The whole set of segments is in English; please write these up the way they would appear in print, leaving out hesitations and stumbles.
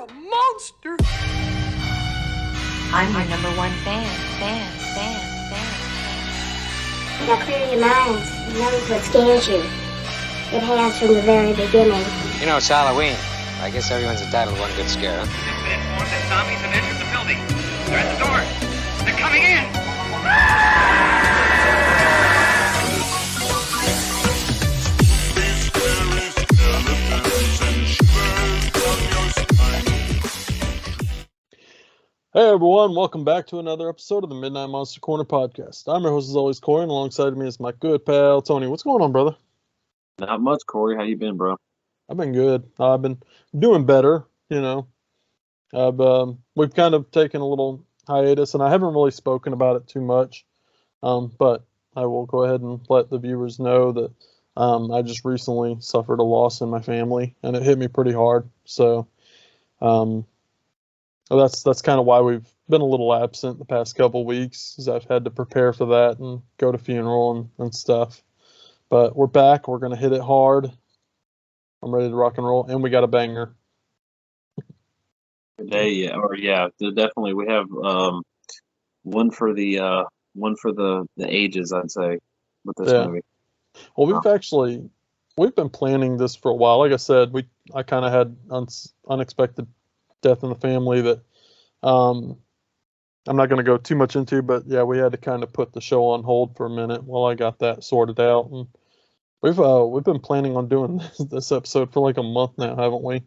a monster. I'm your number one fan. Now clear your minds. Knows what scares you. It has from the very beginning. You know, it's Halloween. I guess everyone's entitled to one good scare, huh? It's been informed that zombies have entered the building. They're at the door. They're coming in. Hey everyone, welcome back to another episode of the Midnight Monster Corner podcast. I'm your host as always, Corey, and alongside me is my good pal, Tony. What's going on, brother? Not much, Corey. How you been, bro? I've been good. I've been doing better, you know. We've kind of taken a little hiatus, and I haven't really spoken about it too much, but I will go ahead and let the viewers know that I just recently suffered a loss in my family, and it hit me pretty hard. So that's kind of why we've been a little absent the past couple weeks, as I've had to prepare for that and go to funeral and stuff. But we're back. We're going to hit it hard. I'm ready to rock and roll, and we got a banger. Today, definitely. We have one for the ages, I'd say, with this movie. Well, we've been planning this for a while. Like I said, I kind of had unexpected death in the family that I'm not going to go too much into, but yeah, we had to kind of put the show on hold for a minute while I got that sorted out. And we've been planning on doing this episode for like a month now, haven't we?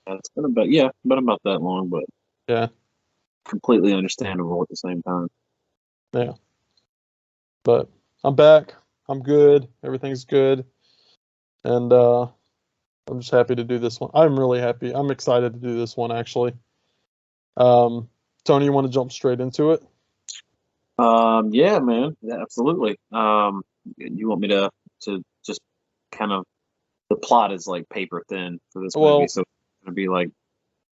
It's been about that long, but yeah, completely understandable at the same time. Yeah, but I'm back. I'm good. Everything's good, and I'm just happy to do this one. I'm really happy. I'm excited to do this one, actually. Tony, you want to jump straight into it? Yeah, man. Yeah, absolutely. You want me to just kind of, the plot is like paper thin for this movie, so it's going to be like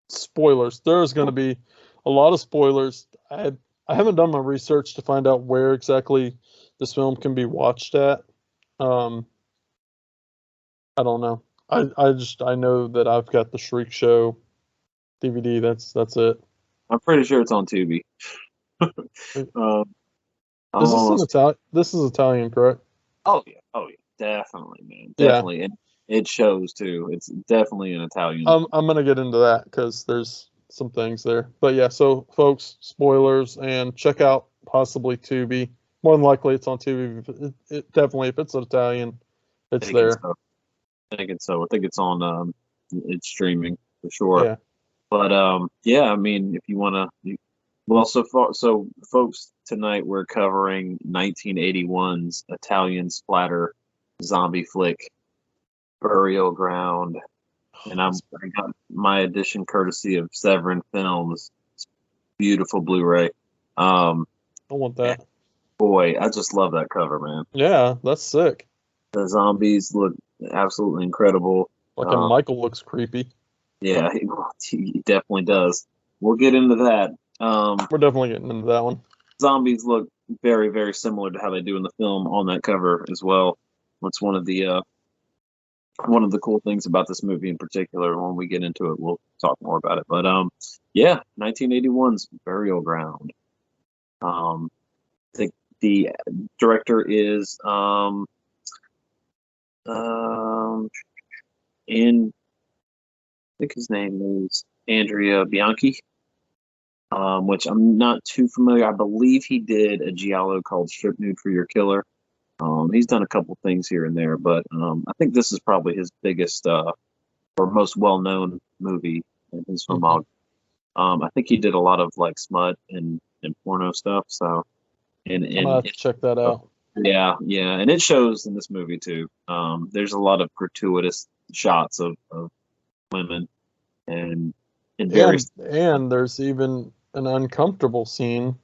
spoilers. There's going to be a lot of spoilers. I haven't done my research to find out where exactly this film can be watched at. I don't know. I know that I've got the Shriek Show DVD. That's it. I'm pretty sure it's on Tubi. This is Italian, correct? Oh yeah, definitely, man, definitely. Yeah. And it shows too. It's definitely an Italian. I'm gonna get into that because there's some things there. But yeah, so folks, spoilers, and check out possibly Tubi. More than likely, it's on Tubi. It definitely, if it's Italian, it's there. I think it's it's on. It's streaming for sure. Yeah. But yeah, I mean, if you want to, so folks, tonight we're covering 1981's Italian splatter zombie flick, Burial Ground, and I got my edition courtesy of Severin Films. It's beautiful Blu-ray. I want that. Boy, I just love that cover, man. Yeah, that's sick. The zombies look absolutely incredible. Michael looks creepy. Yeah, he definitely does. We'll get into that. We're definitely getting into that one. Zombies look very, very similar to how they do in the film on that cover as well. It's one of the cool things about this movie in particular. When we get into it, we'll talk more about it. But yeah, 1981's Burial Ground. The director is I think his name is Andrea Bianchi, which I'm not too familiar. I believe he did a giallo called Strip Nude for Your Killer. He's done a couple things here and there, but I think this is probably his biggest or most well-known movie in his filmography. I think he did a lot of like smut and porno stuff. So, and I'm gonna have to check that out. Yeah, and it shows in this movie too. There's a lot of gratuitous shots of women, and there's even an uncomfortable scene.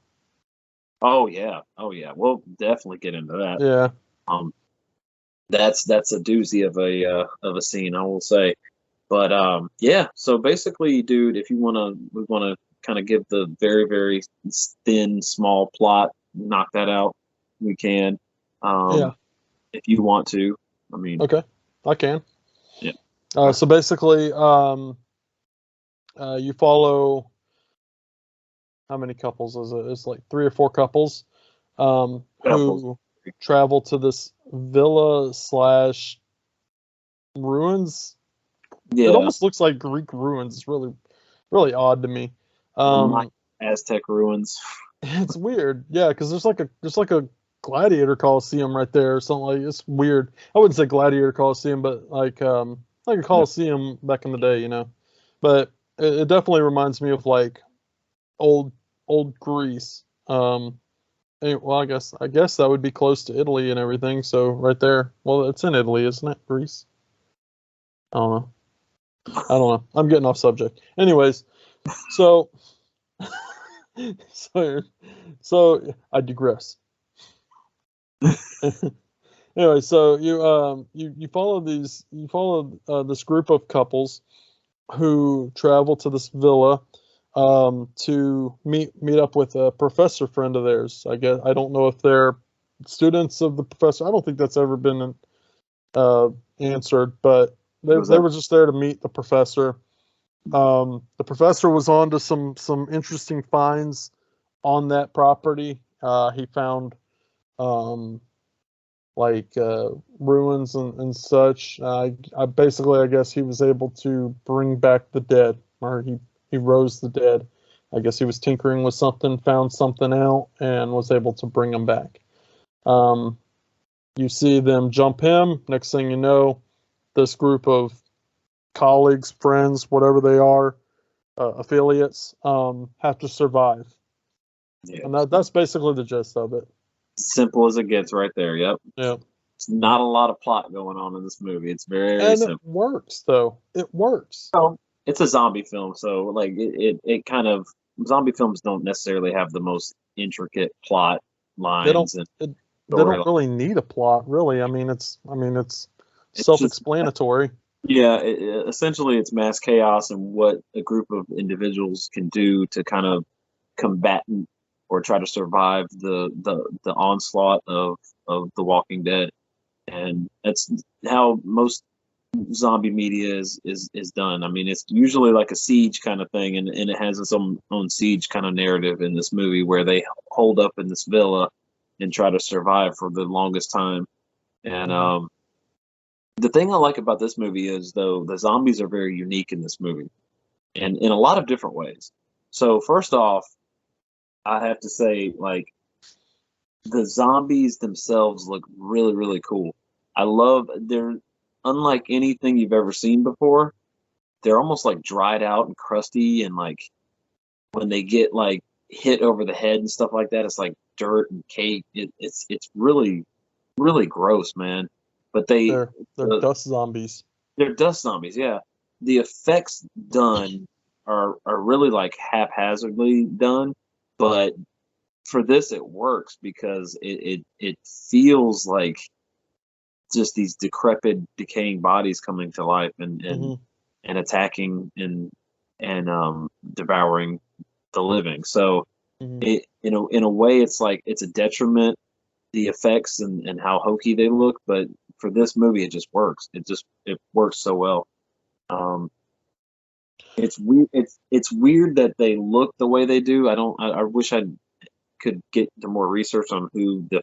Oh yeah. We'll definitely get into that. Yeah. That's a doozy of a scene, I will say. But yeah. So basically, dude, we want to kind of give the very, very thin, small plot, knock that out. We can. If you want to. I mean. Okay, I can. Yeah. So basically, You follow, how many couples is it? It's like 3 or 4 couples who Couples. travel to this villa slash ruins. It Yeah, almost looks like Greek ruins. It's really, really odd to me. Aztec ruins. It's weird, yeah, because there's like a gladiator coliseum right there or something. Like, it's weird. I wouldn't say gladiator coliseum, but like a coliseum back in the day, you know. But it definitely reminds me of like old Greece. Well, I guess that would be close to Italy and everything. So right there. Well, it's in Italy, isn't it? Greece. I don't know. I'm getting off subject. Anyways, so so I digress. Anyway, so you follow this group of couples who travel to this villa to meet up with a professor friend of theirs. I guess I don't know if they're students of the professor. I don't think that's ever been answered, but they were just there to meet the professor. The professor was on to some interesting finds on that property. He found ruins and such. I guess he was able to bring back the dead, or he rose the dead. I guess he was tinkering with something, found something out, and was able to bring them back. You see them jump him. Next thing you know, this group of colleagues, friends, whatever they are, affiliates, have to survive. Yeah. And that's basically the gist of it. Simple as it gets, right there. Yep. Yeah. It's not a lot of plot going on in this movie. It's very simple. It works, though. It works. Well, it's a zombie film, so like it kind of, zombie films don't necessarily have the most intricate plot lines. They don't really need a plot, really. I mean, it's self-explanatory. Essentially, it's mass chaos and what a group of individuals can do to kind of combat or try to survive the onslaught of The Walking Dead, and that's how most zombie media is done. I mean, it's usually like a siege kind of thing, and it has its own siege kind of narrative in this movie where they hold up in this villa and try to survive for the longest time. And the thing I like about this movie is, though, the zombies are very unique in this movie, and in a lot of different ways. So first off, I have to say, like, the zombies themselves look really, really cool. They're unlike anything you've ever seen before. They're almost like dried out and crusty, and like when they get like hit over the head and stuff like that, it's like dirt and cake. It's really, really gross, man. But they're dust zombies. They're dust zombies, yeah. The effects done are really like haphazardly done, but for this it works because it feels like just these decrepit, decaying bodies coming to life and attacking and devouring the living. So in a way, it's like it's a detriment, the effects and how hokey they look, but for this movie it just works. It works so well. It's weird. It's weird that they look the way they do. I wish I could get to more research on who the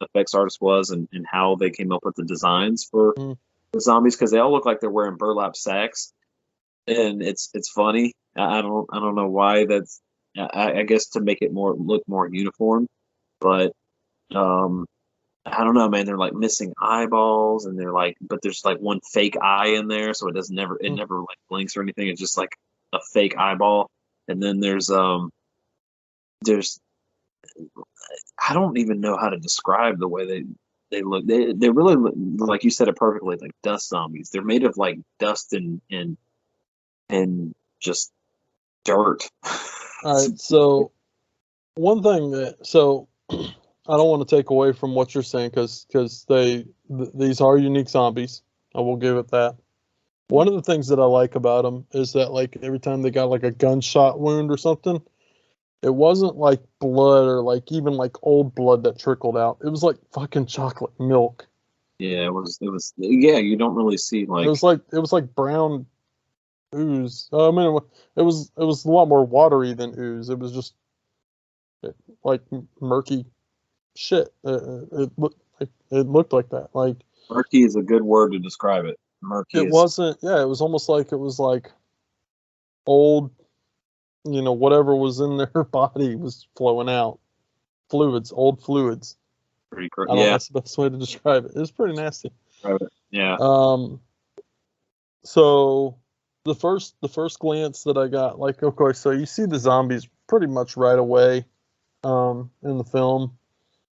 effects artist was and how they came up with the designs for the zombies, because they all look like they're wearing burlap sacks, and it's funny. I don't know why. That's I guess to make it look more uniform, but I don't know, man. They're like missing eyeballs, and but there's like one fake eye in there, so it never like blinks or anything. It's just like a fake eyeball, and then there's I don't even know how to describe the way they look. They really look, like you said it perfectly, like dust zombies. They're made of like dust and just dirt. All right, so one thing I don't want to take away from what you're saying because these are unique zombies. I will give it that. One of the things that I like about them is that like every time they got like a gunshot wound or something, it wasn't like blood or like even like old blood that trickled out. It was like fucking chocolate milk. Yeah, it was. Yeah, you don't really see like it was like brown ooze. I mean, it was a lot more watery than ooze. It was just like murky shit. It looked like that. Like Murky is a good word to describe it. Murky it is wasn't. Yeah, it was almost like it was like old. Whatever was in their body was flowing out. Fluids, old fluids. pretty I don't know. yeah. That's the best way to describe it. It was pretty nasty. Yeah. So the first glance that I got, like, okay, so you see the zombies pretty much right away, in the film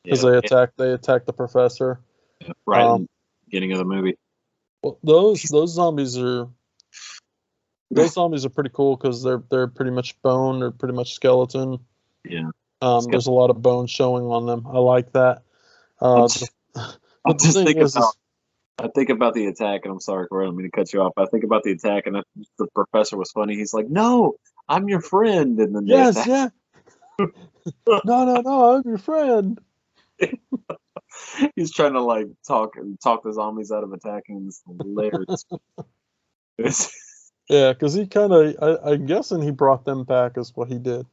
because Yeah. they attack the professor. Right in Um, the beginning of the movie. well, those zombies are pretty cool because they're pretty much bone, they're pretty much skeleton. Yeah. There's a lot of bone showing on them. I like that. I'll The just thing think is, about I think about the attack, and I'm sorry, Corey, I don't mean to cut you off. I think about the attack, and the professor was funny. He's like, "No, I'm your friend," and then they yes, attack. yeah. No, I'm your friend. He's trying to like talk the zombies out of attacking. It's hilarious. Yeah, because he kind of, I'm guessing he brought them back is what he did.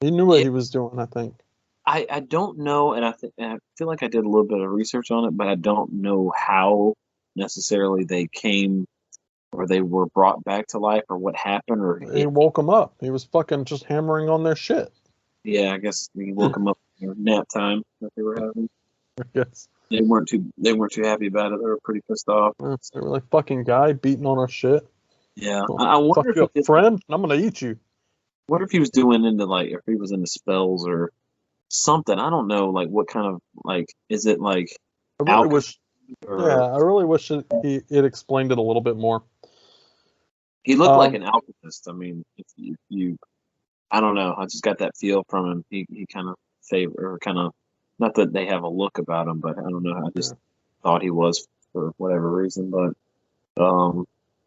He knew what Yeah. he was doing, I think. I don't know, and I feel like I did a little bit of research on it, but I don't know how necessarily they came or they were brought back to life or what happened or He woke them up. He was fucking just hammering on their shit. yeah, I guess we woke them up in their nap time that they were having. I guess. They weren't too happy about it. They were pretty pissed off. They were like, fucking guy beating on our shit. Yeah, Well, I fuck wonder if you he up, did, friend. I'm gonna eat you. wonder if he was doing into like if he was into spells or something. I don't know, like what kind of like is it like I really alchemy wish. or Yeah, I really wish it explained it a little bit more. he looked like Um, an alchemist. I mean, if you I don't know. I just got that feel from him. He kind of favor or kind of not that they have a look about him, but I don't know. I just thought he was for whatever reason. But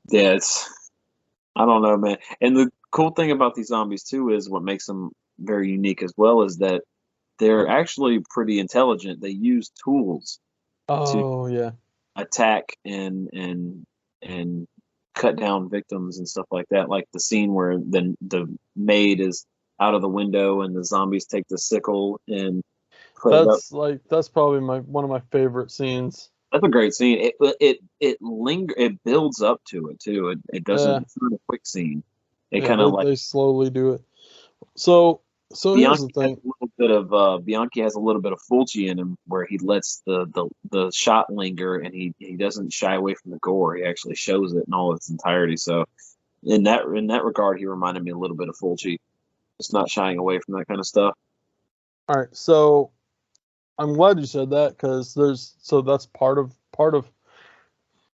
yeah, it's I don't know, man. And the cool thing about these zombies too is what makes them very unique as well is that they're actually pretty intelligent. They use tools to Oh yeah. attack and cut down victims and stuff like that. Like the scene where the maid is out of the window and the zombies take the sickle and put it up. That's probably one of my favorite scenes. That's a great scene. It builds up to it too. It doesn't. Yeah. It's not a quick scene. It Yeah, kind of like they slowly do it. So here's the thing. Bianchi has a little bit of Fulci in him, where he lets the shot linger, and he doesn't shy away from the gore. He actually shows it in all its entirety. So in that regard, he reminded me a little bit of Fulci, just not shying away from that kind of stuff. All right, so I'm glad you said that because that's part of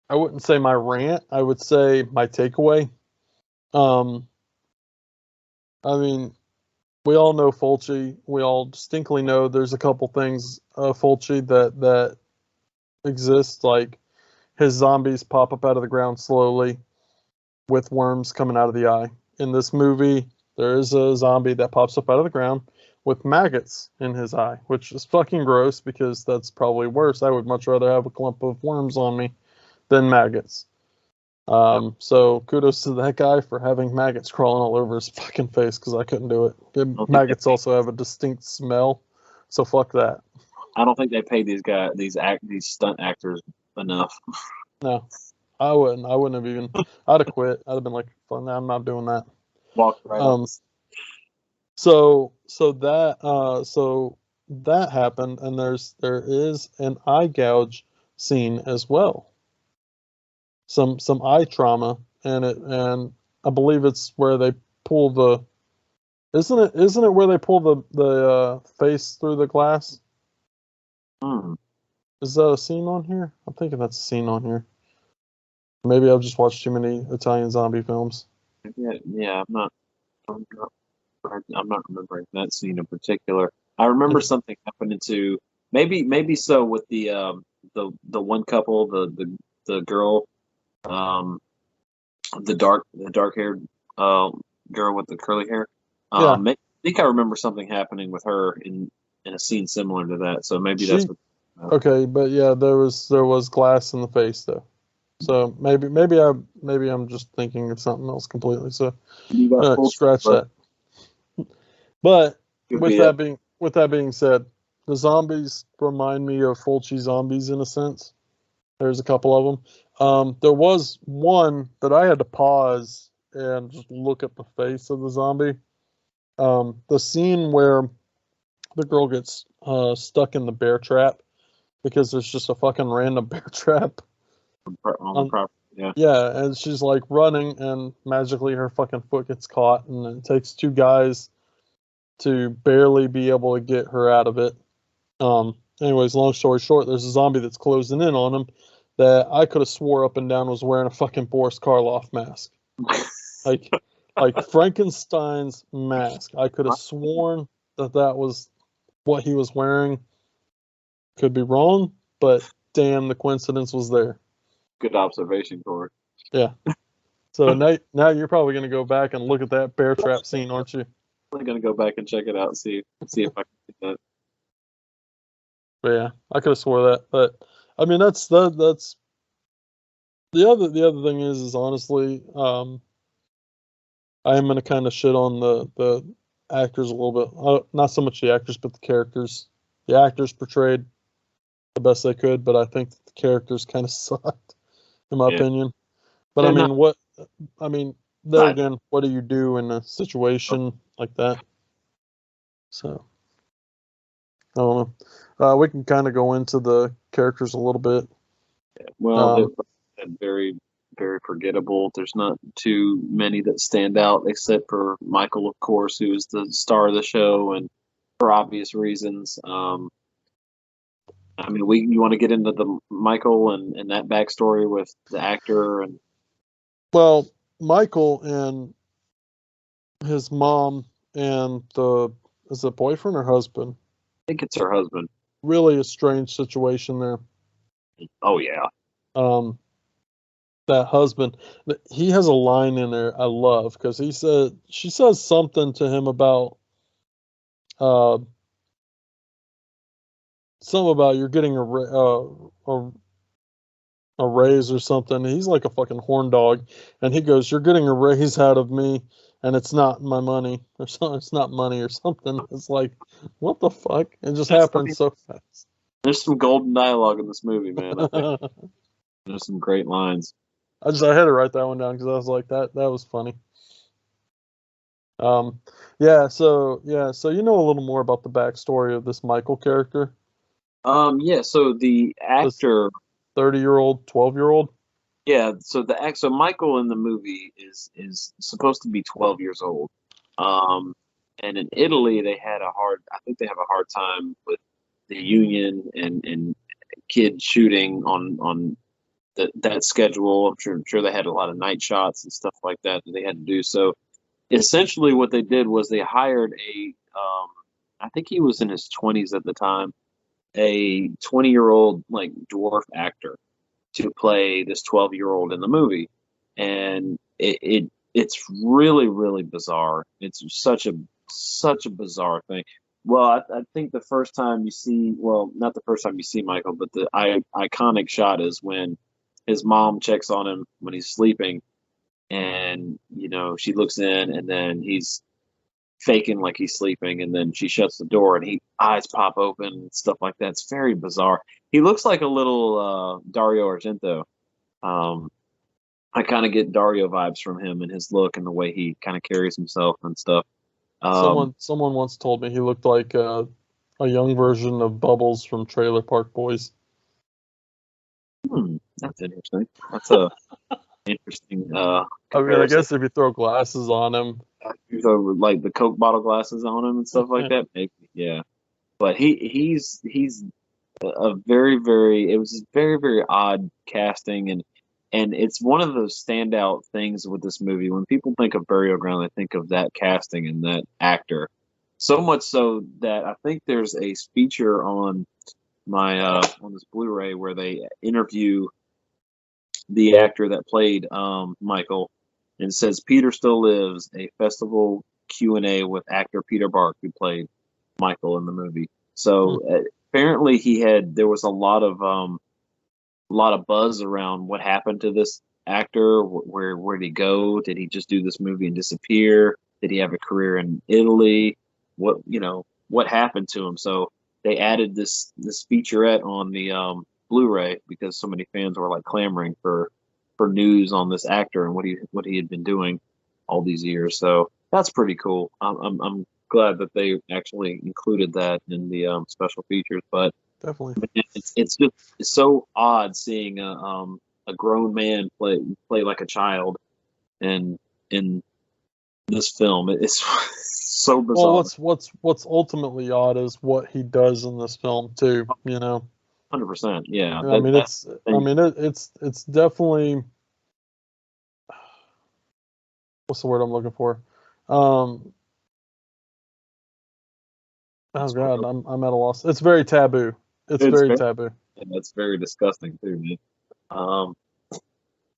I wouldn't say my rant, I would say my takeaway. I mean, we all know Fulci. We all distinctly know there's a couple things Fulci that exist, like his zombies pop up out of the ground slowly with worms coming out of the eye. In this movie, there is a zombie that pops up out of the ground with maggots in his eye, which is fucking gross because that's probably worse. I would much rather have a clump of worms on me than maggots. So kudos to that guy for having maggots crawling all over his fucking face because I couldn't do it. Maggots also have a distinct smell, so fuck that. I don't think they paid these stunt actors enough. No, I wouldn't. I wouldn't have even. I'd have quit. I'd have been like, "Fuck, nah, I'm not doing that." Walked right off. So that happened, and there is an eye gouge scene as well. Some eye trauma, and I believe it's where they pull the. Isn't it where they pull the face through the glass? Is that a scene on here? I'm thinking that's a scene on here. Maybe I've just watched too many Italian zombie films. Yeah, I'm not remembering that scene in particular. I remember something happening to maybe so with the one couple, the girl, the dark haired girl with the curly hair. I think I remember something happening with her in a scene similar to that. So maybe that's what. Okay, but yeah, there was glass in the face though. So maybe I'm just thinking of something else completely. So You got full scratch but that. But could with be that being said, the zombies remind me of Fulci zombies in a sense. There's a couple of them. There was one that I had to pause and just look at the face of the zombie. The scene where the girl gets stuck in the bear trap because there's just a fucking random bear trap. on the property. Yeah. Yeah, and she's like running, and magically her fucking foot gets caught, and it takes two guys to barely be able to get her out of it. Anyways, long story short, there's a zombie that's closing in on him that I could have swore up and down was wearing a fucking Boris Karloff mask. like Frankenstein's mask. I could have sworn that was what he was wearing. Could be wrong, but damn, the coincidence was there. Good observation, Corey. Yeah. So now you're probably going to go back and look at that bear trap scene, aren't you? I'm gonna go back and check it out. See if I can get that. But yeah, I could have swore that. But I mean, that's the other thing is honestly, I am going to kind of shit on the actors a little bit. Not so much the actors, but the characters. The actors portrayed the best they could, but I think the characters kind of sucked, in my opinion. But They're then again, what do you do in a situation like that? So, I don't know. We can kind of go into the characters a little bit. Well, they're very, very forgettable. There's not too many that stand out, except for Michael, of course, who is the star of the show, and for obvious reasons. You want to get into the Michael and that backstory with the actor and. Well, Michael and his mom and is it boyfriend or husband? I think it's her husband. Really a strange situation there. Oh yeah. That husband, he has a line in there I love because she says something to him about something about you're getting a raise or something. He's like a fucking horn dog, and he goes, "You're getting a raise out of me, and it's not my money or something. It's not money or something." It's like, what the fuck? It just happened so fast. There's some golden dialogue in this movie, man. I think there's some great lines. I had to write that one down because I was like, that was funny. Yeah. So you know a little more about the backstory of this Michael character. Yeah. So the actor. 30-year-old, 12-year-old. Yeah, so Michael in the movie is supposed to be 12 years old. And in Italy they have a hard time with the union and kids shooting on that schedule. I'm sure they had a lot of night shots and stuff like that they had to do. So essentially what they did was they hired I think he was in his 20s at the time, a 20-year-old like dwarf actor to play this 12-year-old in the movie, and it's really, really bizarre. It's such a bizarre thing. Well, I think the first time you see, well, not the first time you see Michael, but the iconic shot is when his mom checks on him when he's sleeping, and she looks in, and then he's faking like he's sleeping, and then she shuts the door and eyes pop open and stuff like that. It's very bizarre. He looks like a little Dario Argento. I kind of get Dario vibes from him and his look and the way he kind of carries himself and stuff. Someone once told me he looked like a young version of Bubbles from Trailer Park Boys. That's interesting. That's a interesting I guess if you throw glasses on him, you throw like the Coke bottle glasses on him and stuff like that, maybe, yeah. But he's a very, very, it was a very, very odd casting, and it's one of those standout things with this movie. When people think of Burial Ground, they think of that casting and that actor. So much so that I think there's a feature on my on this Blu-ray where they interview the actor that played Michael, and it says Peter Still Lives, a festival Q&A with actor Peter Bark, who played Michael in the movie. So apparently there was a lot of lot of buzz around what happened to this actor. Where did he go? Did he just do this movie and disappear? Did he have a career in Italy? What happened to him? So they added this featurette on the Blu-ray because so many fans were like clamoring for news on this actor and what he had been doing all these years. So that's pretty cool. I'm glad that they actually included that in the special features. But Definitely. it's so odd seeing a grown man play like a child, and in this film, it's so bizarre. Well, what's ultimately odd is what he does in this film too. 100%, yeah. I mean, it's definitely, what's the word I'm looking for? Oh God, I'm at a loss. It's very taboo. It's very taboo. And that's very disgusting too, man.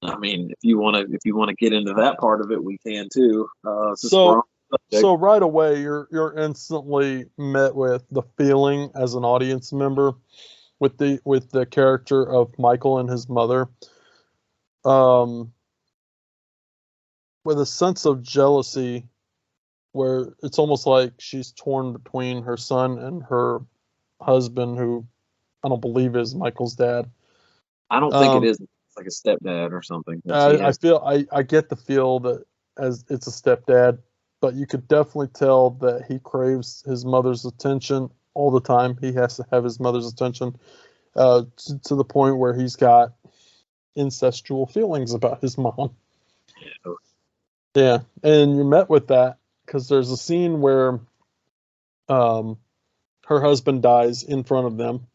I mean, if you want to get into that part of it, we can too. So right away, you're instantly met with the feeling as an audience member with the character of Michael and his mother, with a sense of jealousy, where it's almost like she's torn between her son and her husband, who I don't believe is Michael's dad. I don't think it is. It's like a stepdad or something. I get the feel that as it's a stepdad, but you could definitely tell that he craves his mother's attention all the time. He has to have his mother's attention to the point where he's got incestual feelings about his mom. Yeah, and you're met with that because there's a scene where her husband dies in front of them.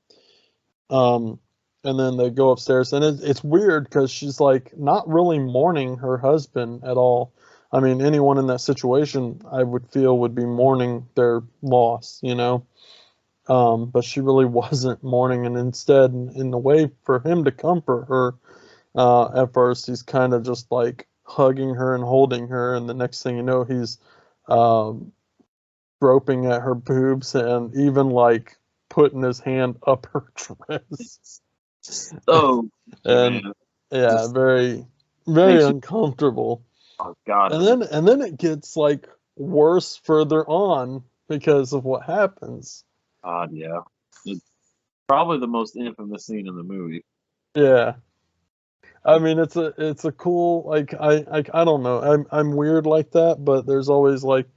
And then they go upstairs, and it's weird because she's like not really mourning her husband at all. I mean, anyone in that situation, I would feel, would be mourning their loss, but she really wasn't mourning, and instead, in the way for him to comfort her, at first, he's kind of just like hugging her and holding her, and the next thing you know, he's groping at her boobs and even like putting his hand up her dress. Oh, and yeah, very, very uncomfortable. Oh God! And then it gets like worse further on because of what happens. God, yeah, it's probably the most infamous scene in the movie. Yeah, I mean it's a cool, like, I don't know, I'm weird like that, but there's always like,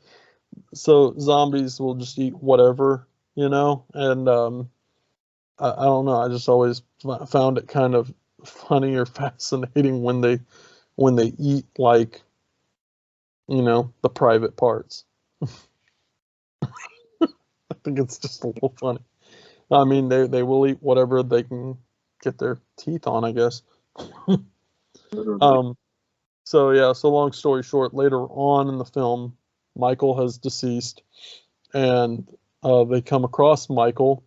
so zombies will just eat whatever, and I don't know. I just always found it kind of funny or fascinating when they eat, like, the private parts. I think it's just a little funny. I mean, they will eat whatever they can get their teeth on, I guess. So yeah. So long story short, later on in the film, Michael has deceased, and they come across Michael.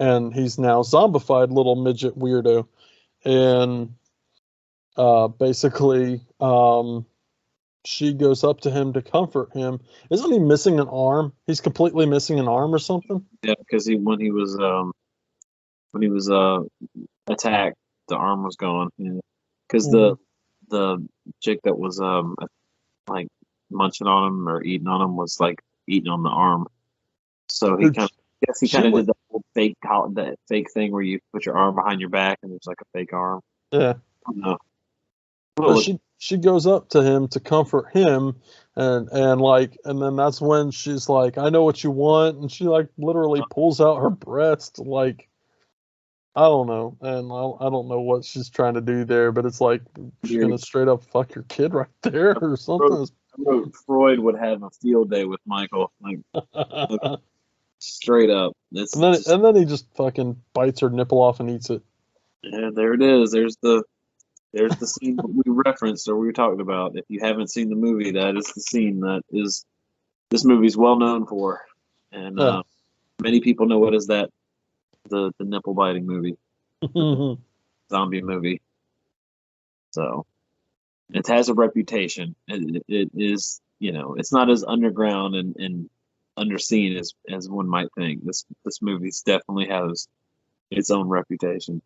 And he's now zombified little midget weirdo, and basically she goes up to him to comfort him. Isn't he missing an arm? He's completely missing an arm or something. Yeah, because when he was attacked, the arm was gone. Because the chick that was like munching on him or eating on him was like eating on the arm. So he kind of did the whole fake thing where you put your arm behind your back and there's like a fake arm. Yeah. No. But she goes up to him to comfort him, and then that's when she's like, I know what you want, and she like literally pulls out her breast, like, I don't know, and I don't know what she's trying to do there, but it's like she's gonna straight up fuck your kid right there or something. Freud would have a field day with Michael, like straight up. And then he just fucking bites her nipple off and eats it. Yeah, there it is. There's the scene that we referenced or we were talking about. If you haven't seen the movie, that is the scene that is this movie's well known for, and many people know what is that, the nipple biting movie, zombie movie. So it has a reputation. It is, it's not as underground and underseen as one might think. This movie definitely has its own reputation.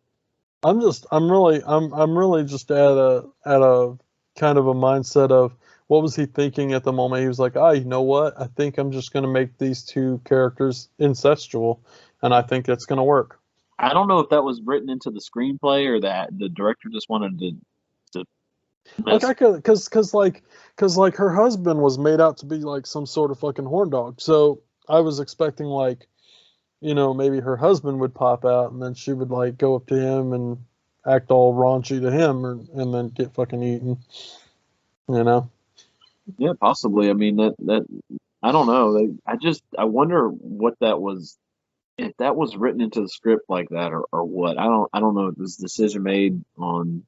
I'm really just at a kind of a mindset of what was he thinking at the moment? He was like, you know what? I think I'm just going to make these two characters incestual, and I think it's going to work. I don't know if that was written into the screenplay or that the director just wanted to mess. Like I could, cause like her husband was made out to be like some sort of fucking horn dog. So I was expecting like, maybe her husband would pop out and then she would like go up to him and act all raunchy to him, and then get fucking eaten. You know? Yeah, possibly. I mean that I don't know. I wonder what that was, if that was written into the script like that, or what. I don't know if this decision made on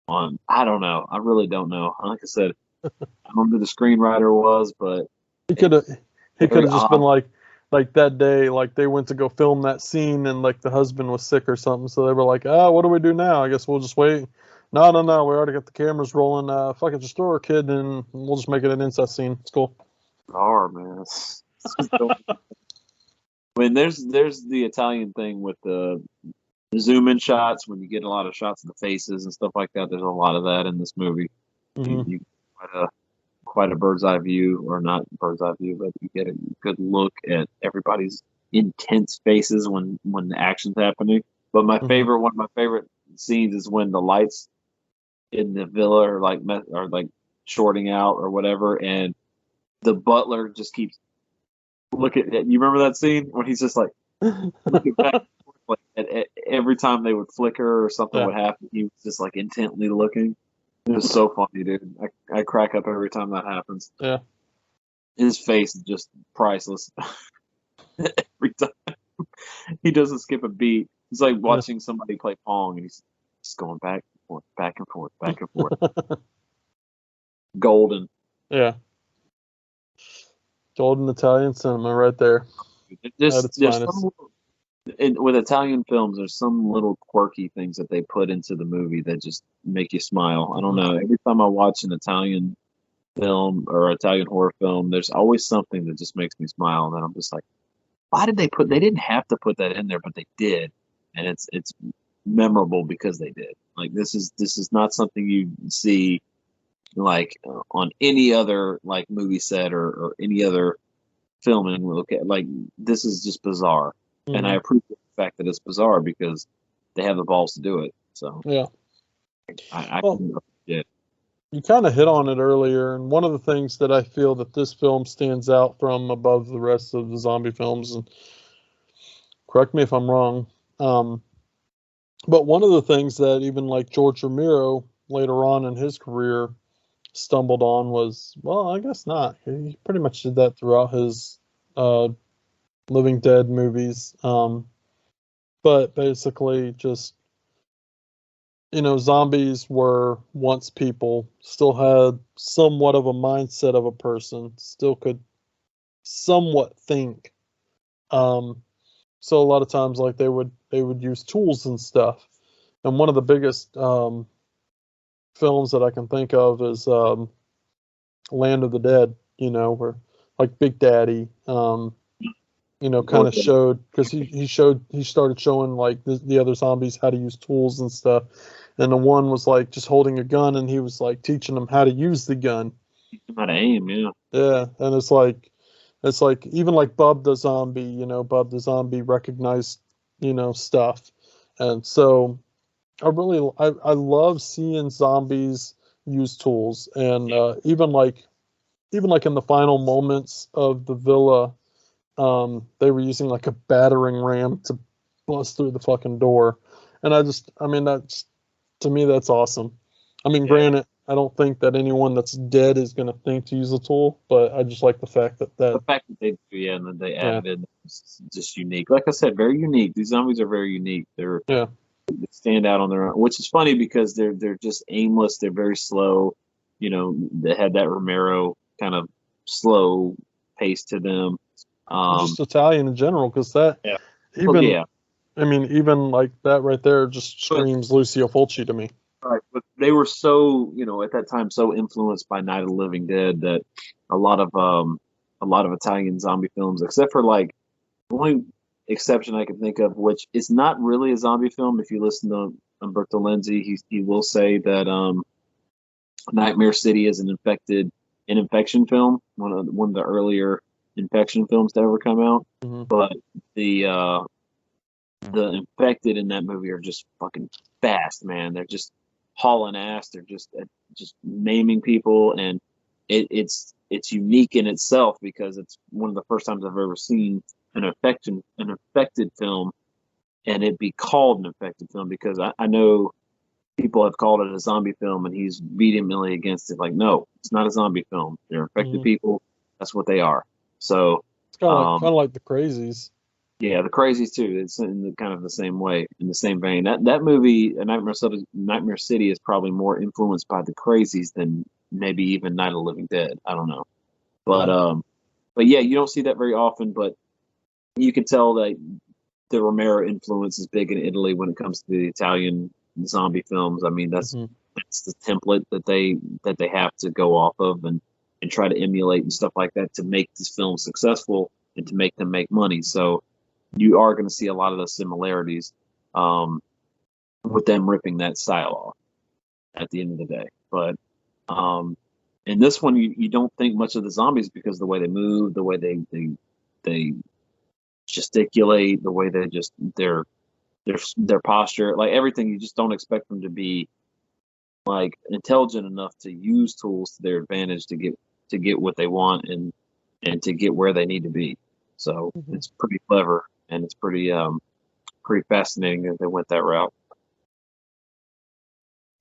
I don't know. I really don't know. Like I said, I don't know who the screenwriter was, but He could have he could very have just been odd. like that day, like they went to go film that scene and like the husband was sick or something, so they were like, what do we do now? I guess we'll just wait. No, no, no, we already got the cameras rolling. Fucking just throw her kid and we'll just make it an incest scene. It's cool. Bizarre, man. I mean, there's the Italian thing with the zoom in shots when you get a lot of shots of the faces and stuff like that. There's a lot of that in this movie. Hmm. You quite a bird's eye view, or not bird's eye view, but you get a good look at everybody's intense faces when the action's happening. But Hmm. one of my favorite scenes is when the lights in the villa are like shorting out or whatever, and the butler just keeps looking at. You remember that scene when he's just like looking back and forth, like every time they would flicker or something Yeah. would happen, he was just like intently looking. It was so funny, dude. I crack up every time that happens. Yeah. His face is just priceless. Every time he doesn't skip a beat. It's like Yeah. watching somebody play Pong, and he's just going back and forth, back and forth, back and forth. Golden. Yeah. Golden Italian cinema right there at its There's finest. with Italian films, there's some little quirky things that they put into the movie that just make you smile. I don't Mhm. know. Every time I watch an Italian film or Italian horror film, there's always something that just makes me smile, and then I'm just like, why did they put? They didn't have to put that in there, but they did, and it's memorable because they did. Like this is not something you see like on any other like movie set or any other filming. Look at like this is just bizarre, and I Mhm. appreciate the fact that it's bizarre because they have the balls to do it. So Yeah. I Well, can yeah. you kind of hit on it earlier, and one of the things that I feel that this film stands out from above the rest of the zombie films, and correct me if I'm wrong, um, but one of the things that even like George Romero later on in his career stumbled on was, well, I guess not. He pretty much did that throughout his uh, Living Dead movies, but basically just zombies were once people, still had somewhat of a mindset of a person, still could somewhat think. Um, so a lot of times, like they would use tools and stuff. And one of the biggest films that I can think of is Land of the Dead. Where like Big Daddy, kind of showed, because he started showing like the other zombies how to use tools and stuff. And the one was like just holding a gun, and he was like teaching them how to use the gun. Not aim, yeah. Yeah, and it's like even like Bob the Zombie, Bob the Zombie recognized, stuff. And so I love seeing zombies use tools, and even like in the final moments of the villa, they were using like a battering ram to bust through the fucking door. And I mean, that's, to me, that's awesome. I mean, Yeah. granted, I don't think that anyone that's dead is going to think to use a tool, but I just like the fact The that, fact that they do, yeah, and then they yeah, added in is just unique. Like I said, very unique. These zombies are very unique. yeah, They stand out on their own, which is funny because they're just aimless. They're very slow. They had that Romero kind of slow pace to them. just Italian in general, because that, Yeah. Well, even, yeah. I mean, even like that right there just But screams Lucio Fulci to me. right, but they were so, at that time so influenced by Night of the Living Dead that a lot of Italian zombie films, except for like only exception I can think of, which is not really a zombie film. If you listen to Umberto Lenzi, he will say that Nightmare City is an infection film, one of the earlier infection films to ever come out. Mm-hmm. But the infected in that movie are just fucking fast, man. They're just hauling ass. They're just maiming people, and it's unique in itself because it's one of the first times I've ever seen an infected film, and it be called an infected film, because I know people have called it a zombie film, and he's vehemently against it. Like, no, it's not a zombie film. They're infected people. That's what they are. So It's kind of like The Crazies. yeah, The Crazies too. It's in kind of the same way, in the same vein. That movie, Nightmare City, is probably more influenced by The Crazies than maybe even Night of the Living Dead. I don't know, but yeah, you don't see that very often. But you can tell that the Romero influence is big in Italy when it comes to the Italian zombie films. I mean, that's the template that they have to go off of and try to emulate and stuff like that to make this film successful and to make them make money. So you are going to see a lot of those similarities with them ripping that style off at the end of the day. But in this one, you don't think much of the zombies because the way they move, the way they gesticulate, the way they just their posture, like everything. You just don't expect them to be like intelligent enough to use tools to their advantage to get what they want and to get where they need to be. So it's pretty clever, and it's pretty fascinating that they went that route.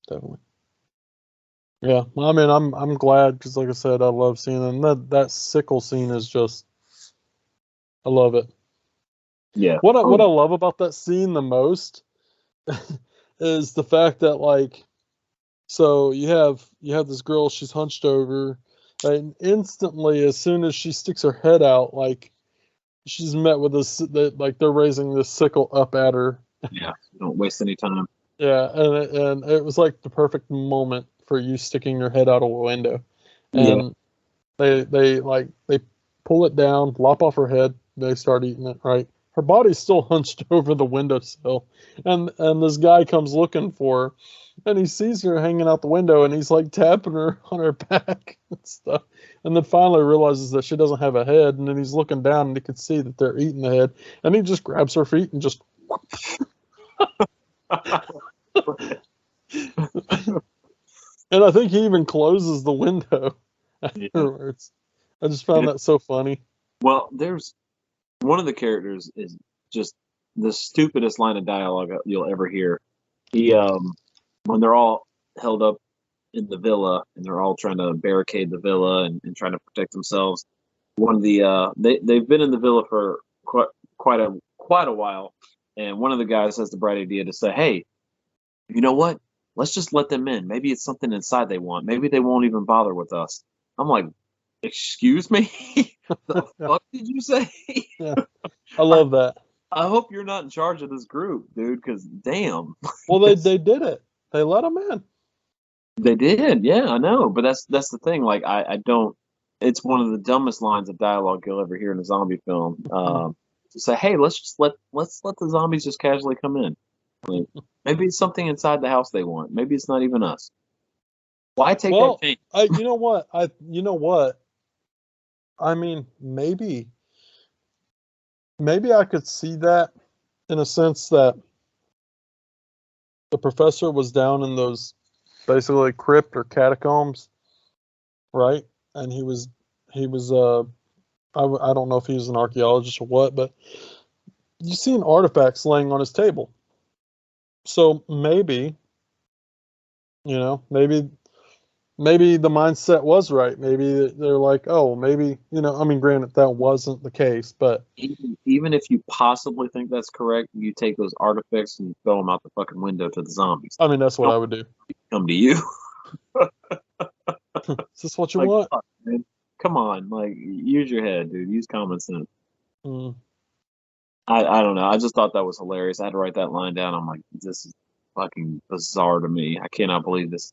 Definitely. Yeah, I mean, I'm glad, because like I said, I love seeing them. That sickle scene is just, I love it. Yeah. What I love about that scene the most is the fact that, like, so you have this girl, she's hunched over, and instantly, as soon as she sticks her head out, like, she's met with like they're raising this sickle up at her. Yeah, don't waste any time. Yeah, and it was like the perfect moment for you sticking your head out of a window, and they pull it down, lop off her head, they start eating it. Right, her body's still hunched over the windowsill, and this guy comes looking for her, and he sees her hanging out the window, and he's like tapping her on her back and stuff, and then finally realizes that she doesn't have a head, and then he's looking down, and he can see that they're eating the head, and he just grabs her feet and just. And I think he even closes the window afterwards. I just found that so funny. Well, there's one of the characters is just the stupidest line of dialogue you'll ever hear. He, when they're all held up in the villa and they're all trying to barricade the villa and trying to protect themselves, one of the they've been in the villa for quite a while, and one of the guys has the bright idea to say, "Hey, you know what? Let's just let them in. Maybe it's something inside they want. Maybe they won't even bother with us." I'm like, excuse me? The fuck did you say? Yeah, I love that. I hope you're not in charge of this group, dude, because damn. Well, they did it. They let them in. They did, yeah, I know. But that's the thing. Like, I don't. It's one of the dumbest lines of dialogue you'll ever hear in a zombie film. To say, hey, let's let the zombies just casually come in. Like, maybe it's something inside the house they want. Maybe it's not even us. Why take that chance? You know what? I mean, maybe I could see that in a sense that the professor was down in those basically crypt or catacombs, right? And he was I don't know if he was an archaeologist or what, but you seen artifacts laying on his table. So maybe the mindset was right. Maybe they're like, oh, maybe, I mean, granted, that wasn't the case, but even if you possibly think that's correct, you take those artifacts and you throw them out the fucking window to the zombies. I mean, that's what I would do. Come to you. Is this what you want? Fuck, man. Come on, like, use your head, dude. Use common sense. I don't know. I just thought that was hilarious. I had to write that line down. I'm like, this is fucking bizarre to me. I cannot believe this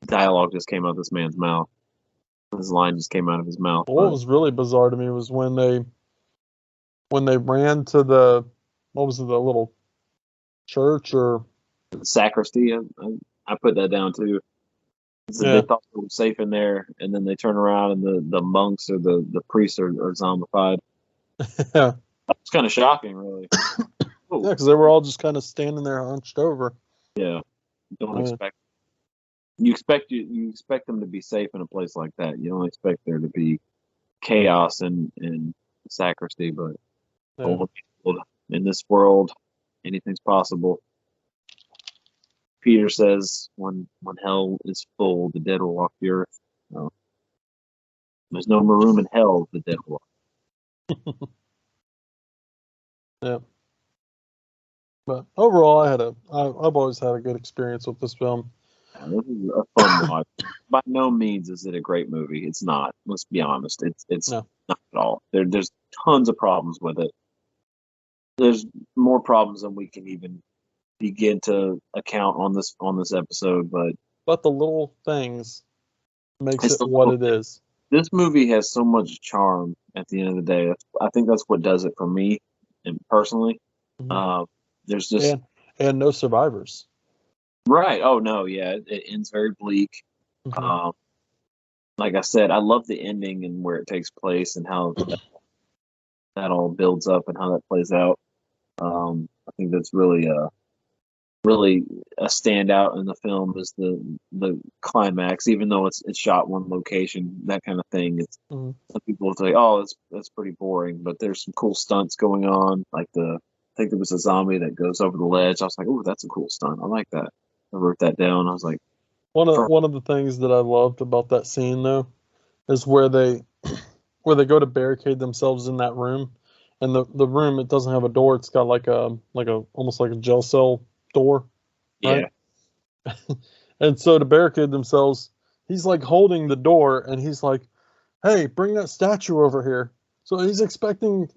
dialogue just came out of this man's mouth. This line just came out of his mouth. What was really bizarre to me was when when they ran to the, what was it, the little church or Sacristy, I put that down too. So Yeah. they thought they were safe in there, and then they turn around and the monks or the priests are zombified. yeah, It's kind of shocking, really. because they were all just kind of standing there hunched over. Yeah, don't Yeah. expect. You expect them to be safe in a place like that. You don't expect there to be chaos in sacristy, but Yeah. in this world, anything's possible. Peter says, when hell is full, the dead will walk the earth. No. There's no more room in hell. The dead will walk. Yeah. But overall, I've always had a good experience with this film. This is a fun watch. By no means is it a great movie. It's not. Let's be honest. It's No. not at all. There's tons of problems with it. There's more problems than we can even begin to account on this episode. But the little things makes It's it the what little it is. this movie has so much charm. At the end of the day, I think that's what does it for me, and personally. Mhm. There's just And no survivors. right. Oh no, yeah, it ends very bleak. Mhm. Like I said, I love the ending and where it takes place and how that all builds up and how that plays out. I think that's really a standout in the film is the climax. Even though it's shot one location, that kind of thing. It's Mhm. some people will say, "Oh, that's pretty boring," but there's some cool stunts going on. Like I think there was a zombie that goes over the ledge. I was like, "Oh, that's a cool stunt. I like that." I wrote that down. I was like, One of the things that I loved about that scene though is where they go to barricade themselves in that room, and the room, it doesn't have a door. It's got like a almost like a jail cell door, "Yeah, right? And so to barricade themselves, he's like holding the door, and he's like, "Hey, bring that statue over here." So he's expecting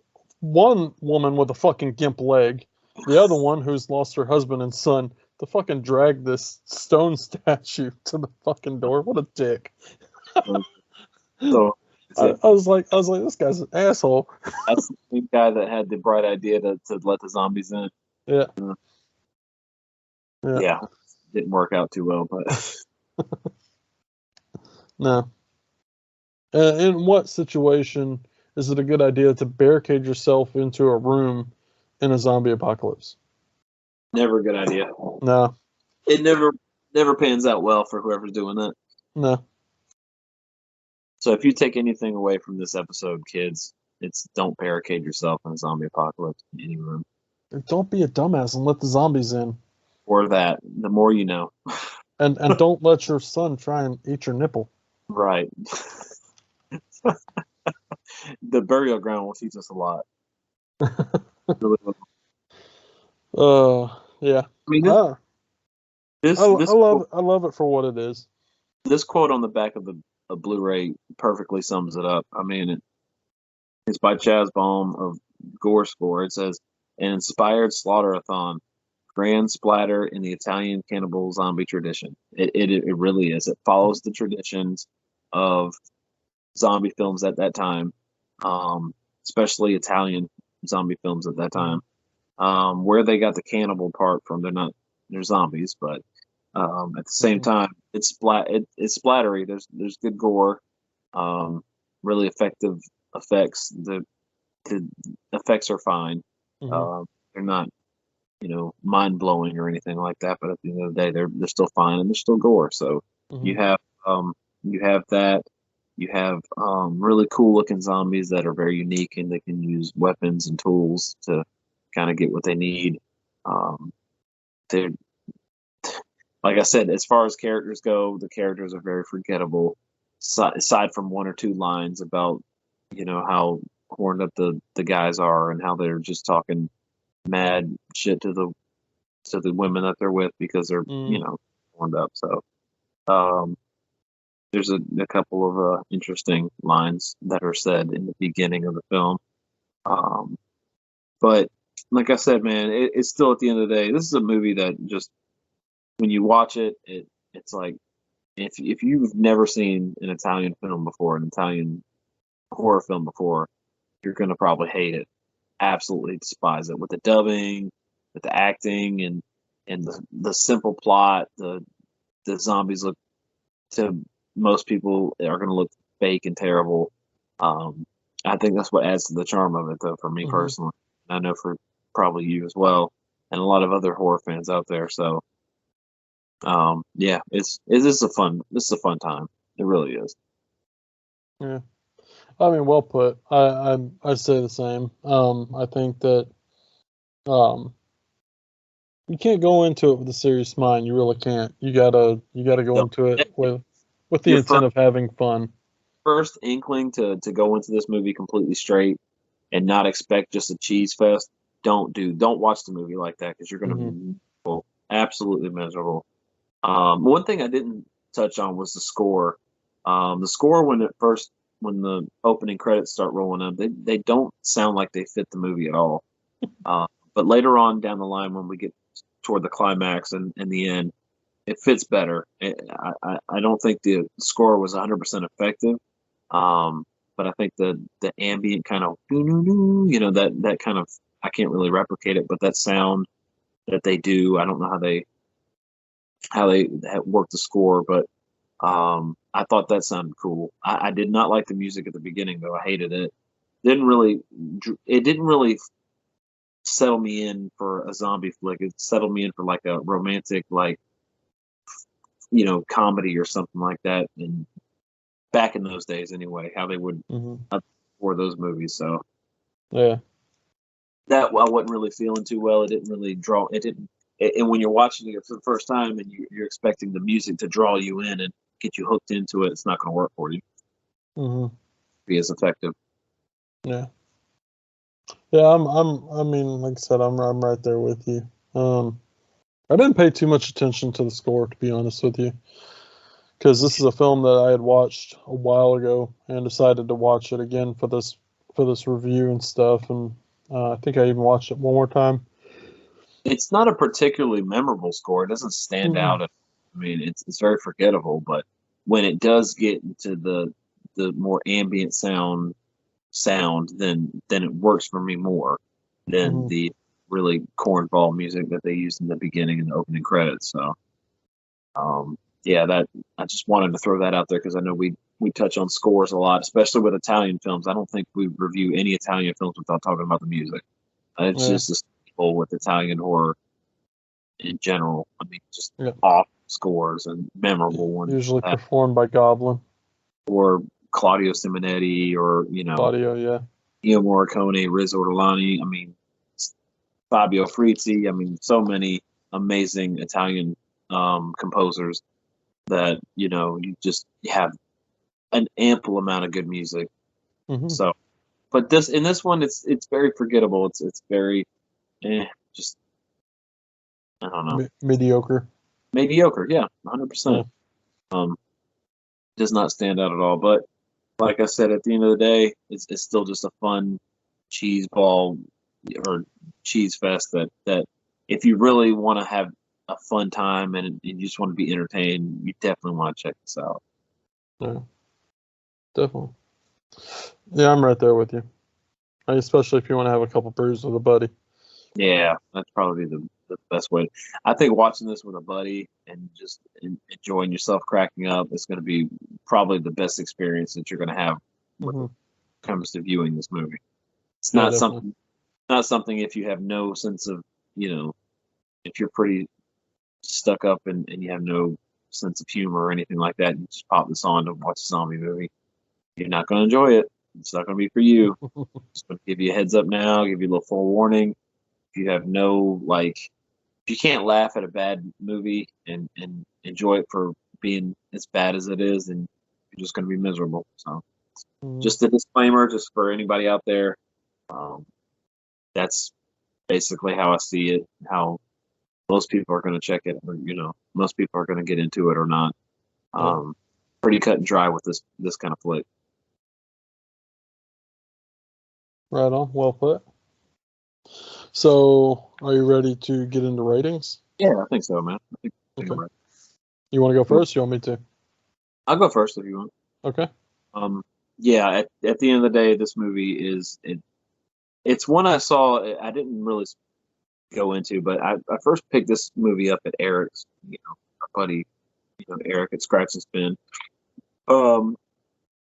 one woman with a fucking gimp leg, the other one who's lost her husband and son, to fucking drag this stone statue to the fucking door. What a dick. so I was like, this guy's an asshole. that's the same guy that had the bright idea to let the zombies in." Yeah. Uh, Yeah. Yeah, didn't work out too well, but No. In what situation is it a good idea to barricade yourself into a room in a zombie apocalypse? never a good idea. No. It never pans out well for whoever's doing that. No. So if you take anything away from this episode, kids, it's don't barricade yourself in a zombie apocalypse in any room. Don't be a dumbass and let the zombies in. Or that, the more you know. And don't let your son try and eat your nipple. Right. The burial ground will teach us a lot. Really will. Yeah. I mean, I love it for what it is. this quote on the back of the Blu-ray perfectly sums it up. I mean, it's by Chaz Baum of Gore Score. It says, "An inspired slaughter-a-thon, grand splatter in the Italian cannibal zombie tradition." It really is. It follows the traditions of zombie films at that time, especially Italian zombie films at that time. Where they got the cannibal part from, they're zombies, but at the same time, it's splattery. There's good gore, really effective effects. The effects are fine. They're not, mind blowing or anything like that. But at the end of the day, they're still fine and they're still gore. So you have that. You have really cool looking zombies that are very unique and they can use weapons and tools to kind of get what they need. They're like I said, as far as characters go, the characters are very forgettable. Aside from one or two lines about, how horned up the guys are and how they're just talking mad shit to the women that they're with because they're horned up. So there's a couple of interesting lines that are said in the beginning of the film. But like I said, man, it's still at the end of the day, this is a movie that just when you watch it, it's like if you've never seen an Italian film before, an Italian horror film before, you're gonna probably hate it. absolutely despise it with the dubbing, with the acting, and the simple plot. The zombies look, to most people, are going to look fake and terrible. I think that's what adds to the charm of it, though, for me personally. I know for probably you as well, and a lot of other horror fans out there. So, yeah, this is a fun time. It really is. Yeah. I mean, well put. I'd say the same. I think that you can't go into it with a serious mind. You really can't. You gotta go into it with the Your intent of having fun. First inkling to go into this movie completely straight and not expect just a cheese fest. Don't watch the movie like that, because you're going to be miserable, absolutely miserable. One thing I didn't touch on was the score. The score, when the opening credits start rolling up, they don't sound like they fit the movie at all. But later on down the line, when we get toward the climax and the end, it fits better. I don't think the score was 100% effective, but I think the ambient kind of, that kind of, I can't really replicate it, but that sound that they do, I don't know how they work the score, but I thought that sounded cool. I did not like the music at the beginning, though. I hated it. It didn't really settle me in for a zombie flick. It settled me in for like a romantic, like, comedy or something like that. And back in those days, anyway, how they would for those movies. So yeah, that I wasn't really feeling too well. It didn't really draw. It didn't. And when you're watching it for the first time and you're expecting the music to draw you in and get you hooked into it, it's not going to work for you. Be as effective. Yeah. Yeah, I mean, like I said, I'm right there with you. I didn't pay too much attention to the score, to be honest with you, because this is a film that I had watched a while ago and decided to watch it again for this review and stuff. And I think I even watched it one more time. It's not a particularly memorable score. It doesn't stand out. I mean, it's very forgettable. But when it does get into the more ambient sound, then it works for me more than the really cornball music that they used in the beginning and the opening credits. So, yeah, that I just wanted to throw that out there, because I know we touch on scores a lot, especially with Italian films. I don't think we review any Italian films without talking about the music. It's just a staple with Italian horror in general. I mean, just awesome scores and memorable ones. Usually performed by Goblin or Claudio Simonetti, or Claudio, Ennio Morricone, Riz Ortolani. I mean, Fabio Frizzi. I mean, so many amazing Italian composers that you have an ample amount of good music. So, but in this one, it's very forgettable. It's very just, I don't know, mediocre. Yeah, 100%. Does not stand out at all. But like I said, at the end of the day, it's still just a fun cheese ball or cheese fest that if you really want to have a fun time and you just want to be entertained, you definitely want to check this out. Yeah, definitely. Yeah, I'm right there with you. Especially if you want to have a couple brews with a buddy. Yeah, that's probably the best way. I think watching this with a buddy and just enjoying yourself cracking up is going to be probably the best experience that you're going to have when it comes to viewing this movie. It's not something if you have no sense of, if you're pretty stuck up and you have no sense of humor or anything like that, and you just pop this on to watch a zombie movie, you're not going to enjoy it. It's not going to be for you. Just going to give you a heads up now, give you a little forewarning. If you have if you can't laugh at a bad movie and enjoy it for being as bad as it is, then you're just going to be miserable. So, just a disclaimer, just for anybody out there, that's basically how I see it. How most people are going to check it, or most people are going to get into it or not. Pretty cut and dry with this kind of flick. Right on. Well put. So, are you ready to get into ratings? Yeah, I think so, man. I think I'm ready. You want to go first? Or you want me to? I'll go first if you want. Okay. Yeah. At the end of the day, this movie it's one I saw. I didn't really go into, but I first picked this movie up at Eric's, our buddy, Eric at Scratch and Spin.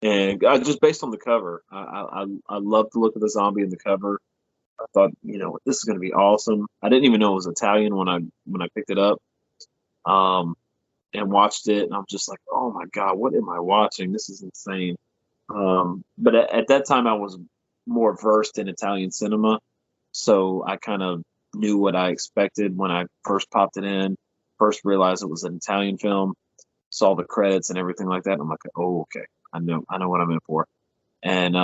And just based on the cover, I love the look of the zombie in the cover. I thought, this is going to be awesome. I didn't even know it was Italian when I picked it up, and watched it, and I'm just like, oh my God, what am I watching? This is insane. But at that time, I was more versed in Italian cinema, so I kind of knew what I expected when I first popped it in. First realized it was an Italian film, saw the credits and everything like that, and I'm like, oh, okay, I know what I'm in for. And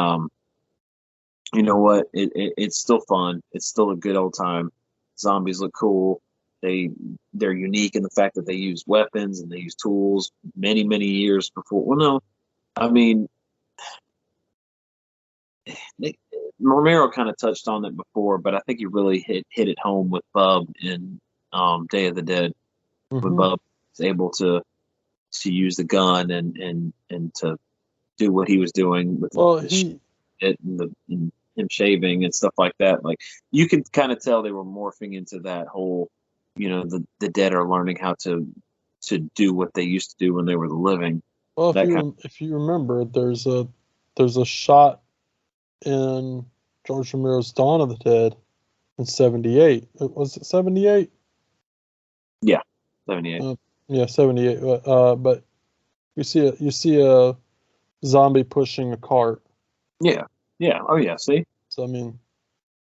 you know what? It's still fun. It's still a good old time. Zombies look cool. They're unique in the fact that they use weapons and they use tools many, many years before. Well, no, I mean, Romero kind of touched on it before, but I think he really hit it home with Bub in Day of the Dead, when Bub was able to use the gun and to do what he was doing with it and him shaving and stuff like that. Like, you could kind of tell they were morphing into that whole, the dead are learning how to do what they used to do when they were the living. Well, if you remember, there's a shot in George Romero's Dawn of the Dead in '78. Was it '78? Yeah, '78. Yeah, '78. But you see a zombie pushing a cart. Yeah. Oh yeah. See. So I mean.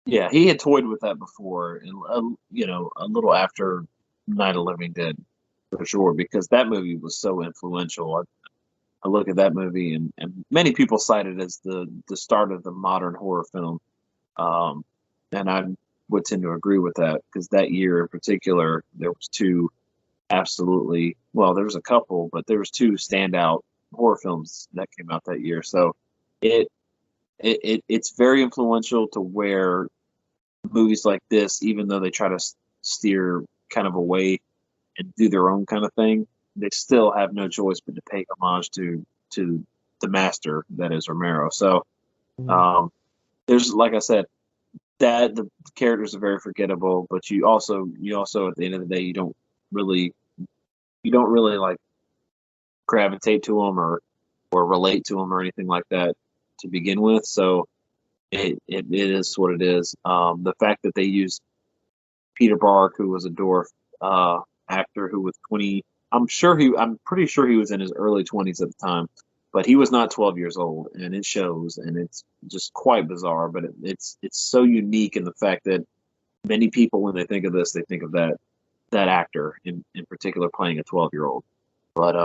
Yeah, he had toyed with that before, and a little after Night of the Living Dead, for sure, because that movie was so influential. I look at that movie, and many people cite it as the start of the modern horror film, and I would tend to agree with that, because that year in particular, there was two absolutely, well, there was a couple, but there was two standout horror films that came out that year. So it's very influential to where movies like this, even though they try to steer kind of away and do their own kind of thing, they still have no choice but to pay homage to the master that is Romero. So there's, like I said, that the characters are very forgettable, but you also at the end of the day, you don't really like gravitate to them or relate to them or anything like that to begin with. So it is what it is. The fact that they used Peter Bark, who was a dwarf actor who was 20, I'm pretty sure he was in his early 20s at the time, but he was not 12 years old, and it shows, and it's just quite bizarre. But it's so unique in the fact that many people, when they think of this, they think of that actor in particular playing a 12-year-old. But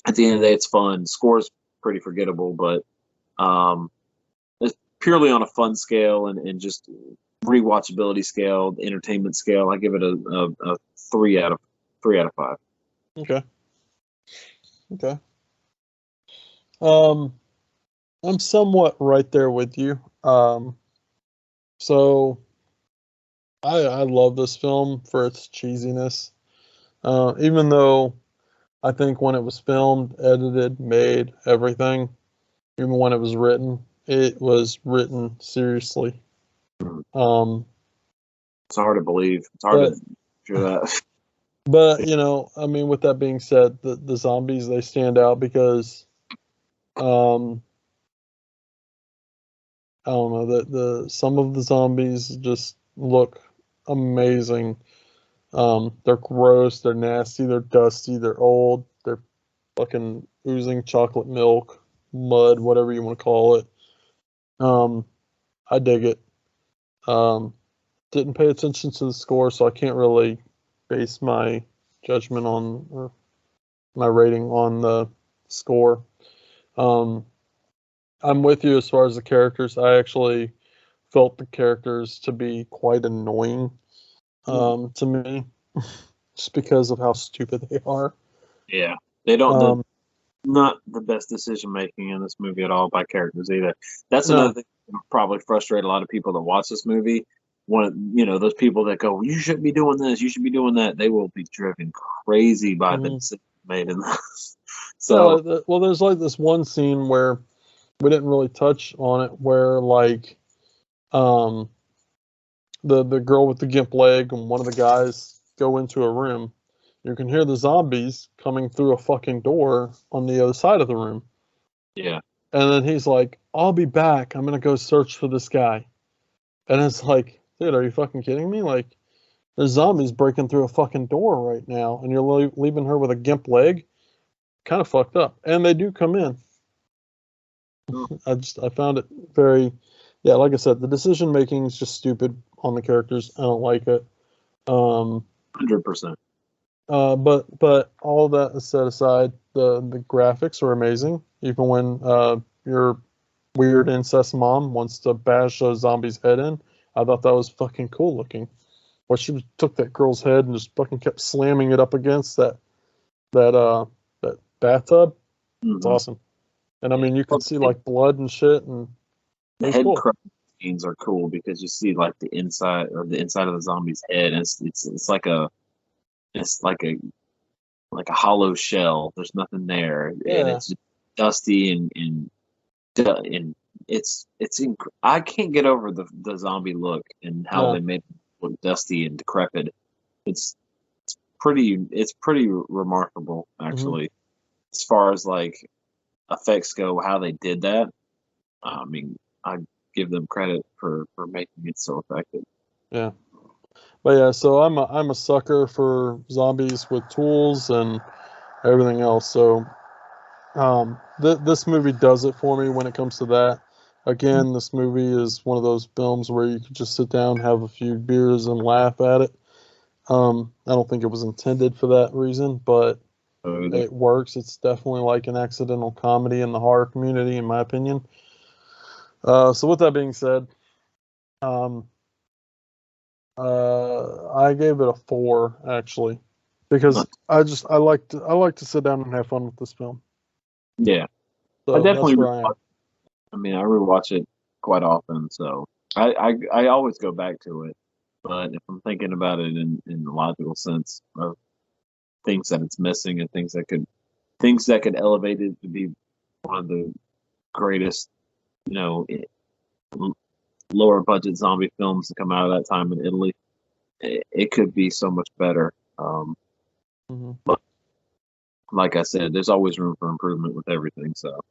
at the end of the day, it's fun. The score's pretty forgettable, but it's purely on a fun scale and just rewatchability scale, entertainment scale. I give it a 3 out of 5. Okay. I'm somewhat right there with you. So I love this film for its cheesiness. Even though I think when it was filmed, edited, made, everything, even when it was written, it was written seriously. It's hard to believe. It's hard to hear that. But, I mean, with that being said, the zombies, they stand out because, I don't know, some of the zombies just look amazing. They're gross, they're nasty, they're dusty, they're old, they're fucking oozing chocolate milk, mud, whatever you want to call it. I dig it. Didn't pay attention to the score, so I can't really base my judgment on, or my rating on the score. I'm with you as far as the characters. I actually felt the characters to be quite annoying to me, just because of how stupid they are. Yeah, they don't. Not the best decision making in this movie at all by characters either. That's another thing that probably frustrate a lot of people that watch this movie. Those people that go, you shouldn't be doing this, you should be doing that, they will be driven crazy by the decision made in this. So, well, there's like this one scene where we didn't really touch on it, where like the girl with the gimp leg and one of the guys go into a room. You can hear the zombies coming through a fucking door on the other side of the room. Yeah. And then he's like, I'll be back. I'm going to go search for this guy. And it's like, dude, are you fucking kidding me? Like, there's zombies breaking through a fucking door right now, and you're leaving her with a gimp leg? Kind of fucked up. And they do come in. I found it very, yeah, like I said, the decision making is just stupid on the characters. I don't like it. 100%. But all that is set aside, the graphics are amazing. Even when your weird incest mom wants to bash a zombie's head in, I thought that was fucking cool looking. Where she took that girl's head and just fucking kept slamming it up against that bathtub. It's awesome. And I mean, you can see like blood and shit, and the head crush scenes are cool because you see like the inside of the zombie's head, and it's like a hollow shell. There's nothing there, and it's just dusty and I can't get over the zombie look and how they made it look dusty and decrepit. It's pretty remarkable actually, as far as like effects go, how they did that. I mean, I give them credit for making it so effective. Yeah. But yeah, so I'm a sucker for zombies with tools and everything else. So this movie does it for me when it comes to that. Again, this movie is one of those films where you could just sit down, have a few beers, and laugh at it. I don't think it was intended for that reason, but it works. It's definitely like an accidental comedy in the horror community, in my opinion. So with that being said, I gave it a 4 actually, because I like to sit down and have fun with this film. Yeah, so I definitely. I mean, I rewatch it quite often, so I always go back to it. But if I'm thinking about it in the logical sense of things that it's missing and things that could elevate it to be one of the greatest, lower budget zombie films to come out of that time in Italy, it could be so much better. But like I said, there's always room for improvement with everything. So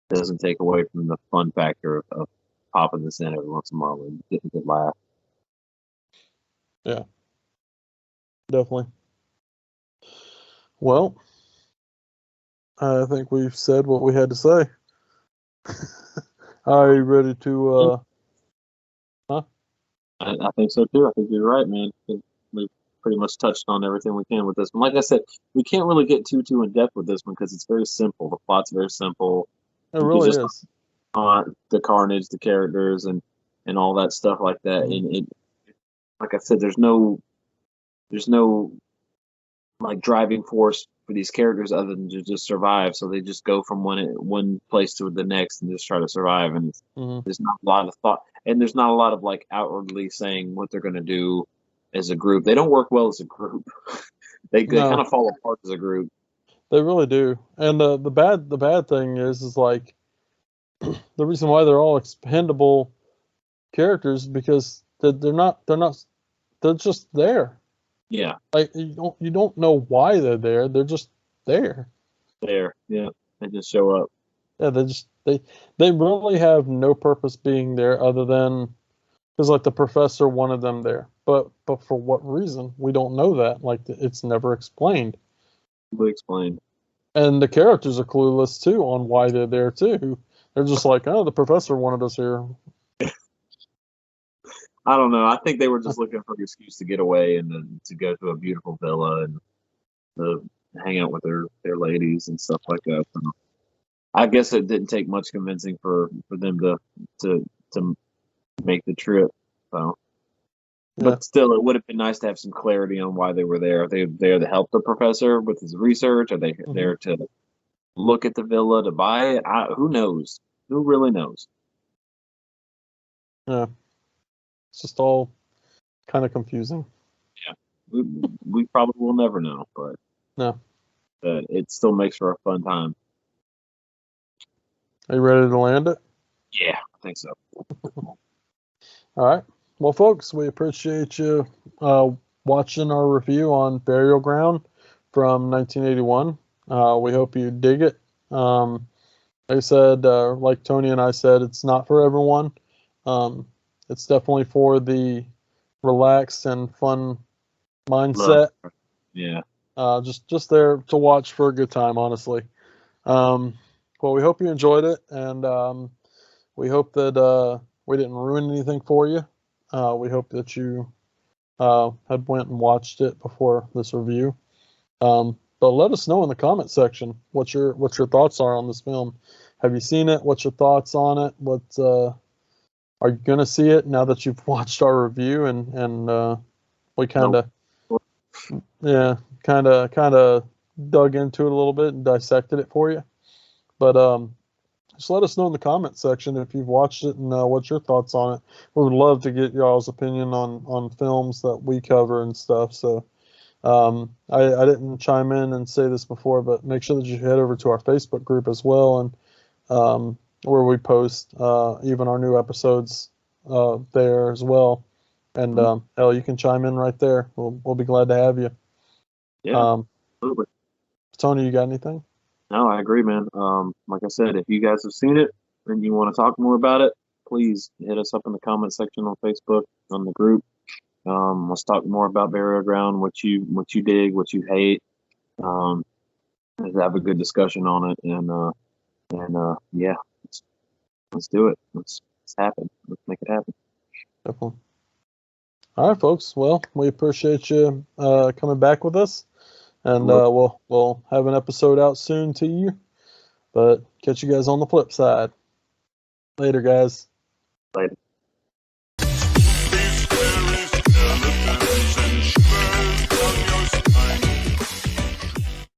it doesn't take away from the fun factor of popping this in every once in a while and getting a good laugh. Yeah, definitely. Well, I think we've said what we had to say. Are you ready to? I think so too. I think you're right, man. We've pretty much touched on everything we can with this one. Like I said, we can't really get too in depth with this one because it's very simple. The plot's very simple. It really is. The carnage, the characters, and all that stuff like that. And it, like I said, there's no like driving force for these characters other than to just survive. So they just go from one place to the next and just try to survive. And there's not a lot of thought, and there's not a lot of like outwardly saying what they're going to do as a group. They don't work well as a group. they kind of fall apart as a group. They really do. And the bad thing is like the reason why they're all expendable characters because they're just there. Yeah. Like you don't know why they're there. They're just there. There. Yeah. They just show up. Yeah, they really have no purpose being there other than because like the professor wanted them there. But for what reason? We don't know that. Like it's never explained. Explained. And the characters are clueless too on why they're there too. They're just like, oh, the professor wanted us here. I don't know. I think they were just looking for an excuse to get away and to go to a beautiful villa and to hang out with their ladies and stuff like that. So I guess it didn't take much convincing for them to make the trip. So, but still, it would have been nice to have some clarity on why they were there. Are they there to help the professor with his research? Are they there to look at the villa to buy it? Who knows? Who really knows? Yeah. It's just all kind of confusing. Yeah, we probably will never know, but it still makes for a fun time. Are you ready to land it? Yeah, I think so. All right. Well, folks, we appreciate you watching our review on Burial Ground from 1981. We hope you dig it. Like I said, like Tony and I said, it's not for everyone. It's definitely for the relaxed and fun mindset. Yeah. Just there to watch for a good time, honestly. Well, we hope you enjoyed it, and we hope that we didn't ruin anything for you. We hope that you had went and watched it before this review. But let us know in the comment section what your thoughts are on this film. Have you seen it? What's your thoughts on it? What are you gonna see it now that you've watched our review and we kind of kind of dug into it a little bit and dissected it for you. But just let us know in the comment section if you've watched it and what's your thoughts on it. We would love to get y'all's opinion on films that we cover and stuff. So I didn't chime in and say this before, but make sure that you head over to our Facebook group as well, and where we post even our new episodes there as well. And hell, you can chime in right there. We'll be glad to have you. Yeah, absolutely. Tony, you got anything? No, I agree, man. Like I said, if you guys have seen it and you want to talk more about it, please hit us up in the comment section on Facebook, on the group. Let's talk more about Burial Ground, what you dig, what you hate. Let's have a good discussion on it, and yeah, let's do it. Let's happen. Let's make it happen. Definitely. All right, folks. Well, we appreciate you coming back with us, and we'll have an episode out soon to you. But catch you guys on the flip side. Later, guys.